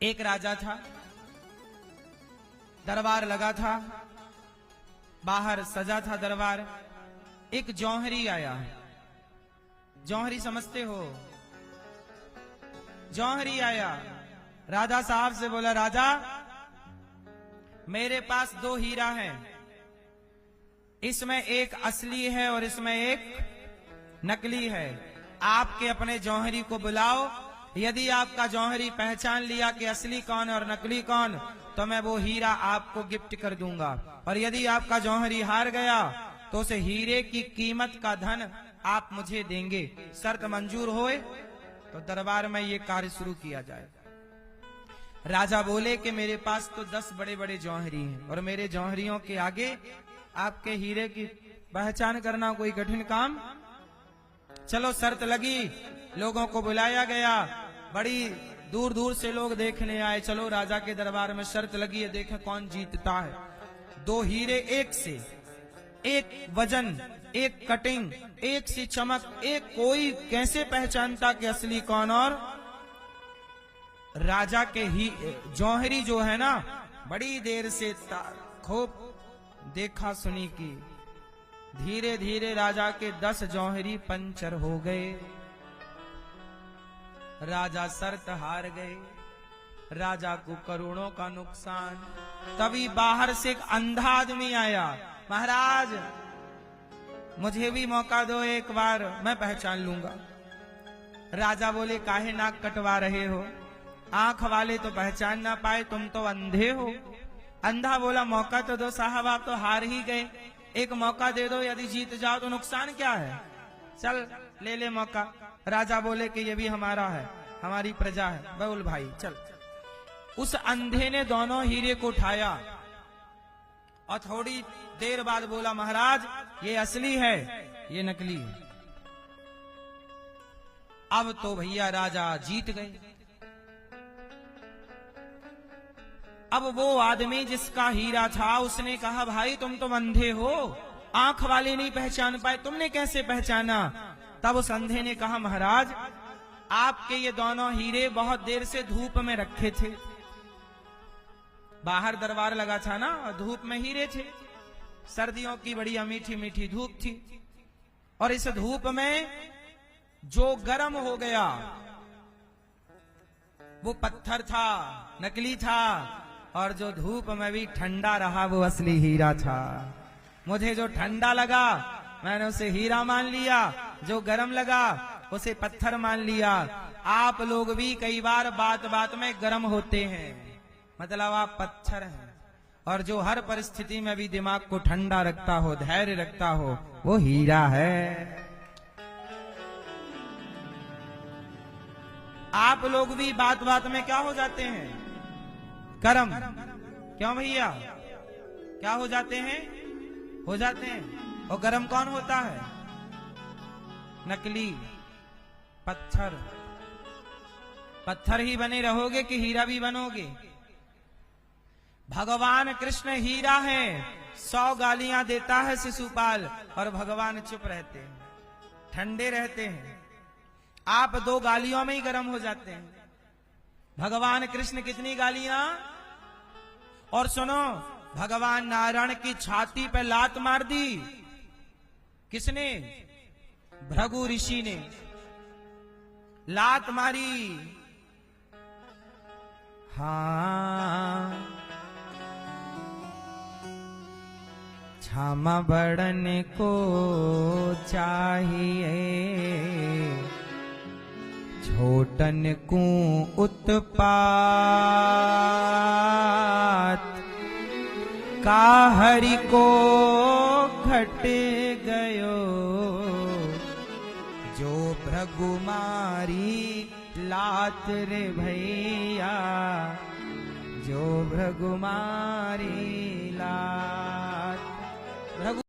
एक राजा था, दरबार लगा था, बाहर सजा था दरबार। एक जौहरी आया। जौहरी समझते हो? जौहरी आया, राजा साहब से बोला, राजा मेरे पास 2 हीरा हैं, इसमें एक असली है और इसमें एक नकली है। आपके अपने जौहरी को बुलाओ, यदि आपका जौहरी पहचान लिया कि असली कौन और नकली कौन, तो मैं वो हीरा आपको गिफ्ट कर दूंगा, और यदि आपका जौहरी हार गया तो उसे हीरे की कीमत का धन आप मुझे देंगे। शर्त मंजूर होए तो दरबार में ये कार्य शुरू किया जाए। राजा बोले कि मेरे पास तो 10 बड़े बड़े जौहरी हैं, और मेरे जौहरियों के आगे आपके हीरे की पहचान करना कोई कठिन काम। चलो शर्त लगी, लोगों को बुलाया गया, बड़ी दूर दूर से लोग देखने आए। चलो राजा के दरबार में शर्त लगी है, देखें कौन जीतता है। 2 हीरे एक से, एक वजन, एक कटिंग, एक सी चमक, एक कोई कैसे पहचानता कि असली कौन? और राजा के ही जौहरी जो है ना, बड़ी देर से खूब देखा सुनी की। धीरे धीरे राजा के 10 जौहरी पंचर हो गए। राजा शर्त हार गए, राजा को करोड़ों का नुकसान। तभी बाहर से एक अंधा आदमी आया, महाराज मुझे भी मौका दो, एक बार मैं पहचान लूंगा। राजा बोले, काहे नाक कटवा रहे हो? आंख वाले तो पहचान ना पाए, तुम तो अंधे हो। अंधा बोला, मौका तो दो साहब, आप तो हार ही गए, एक मौका दे दो, यदि जीत जाओ तो नुकसान क्या है, चल ले ले मौका। राजा बोले कि ये भी हमारा है, हमारी प्रजा है, बोल भाई चल। उस अंधे ने दोनों हीरे को उठाया और थोड़ी देर बाद बोला, महाराज ये असली है, ये नकली है। अब तो भैया राजा जीत गए। अब वो आदमी जिसका हीरा था, उसने कहा, भाई तुम तो अंधे हो, आंख वाले नहीं पहचान पाए, तुमने कैसे पहचाना? तब उस अंधे ने कहा, महाराज आपके ये दोनों हीरे बहुत देर से धूप में रखे थे। बाहर दरबार लगा था ना, धूप में हीरे थे, सर्दियों की बड़ी मीठी मीठी धूप थी, और इस धूप में जो गर्म हो गया वो पत्थर था, नकली था, और जो धूप में भी ठंडा रहा वो असली हीरा था। मुझे जो ठंडा लगा मैंने उसे हीरा मान लिया, जो गर्म लगा उसे पत्थर मान लिया। आप लोग भी कई बार बात बात में गर्म होते हैं, मतलब आप पत्थर हैं, और जो हर परिस्थिति में भी दिमाग को ठंडा रखता हो, धैर्य रखता हो, वो हीरा है। आप लोग भी बात बात में क्या हो जाते हैं, गर्म। क्यों भैया, क्या हो जाते हैं? हो जाते हैं। और गर्म कौन होता है? नकली, पत्थर। पत्थर ही बने रहोगे कि हीरा भी बनोगे? भगवान कृष्ण हीरा है, 100 गालियां देता है शिशुपाल, और भगवान चुप रहते हैं, ठंडे रहते हैं। आप 2 गालियों में ही गर्म हो जाते हैं। भगवान कृष्ण कितनी गालियां? और सुनो, भगवान नारायण की छाती पे लात मार दी किसने? भृगु ऋषि ने लात मारी। हाँ, क्षमा बड़न को चाहिए, छोटन को उत्पात, काहरि को घट गयो, जो भृगु मारी लात रे भैया, जो भृगु मारी लात। भृगु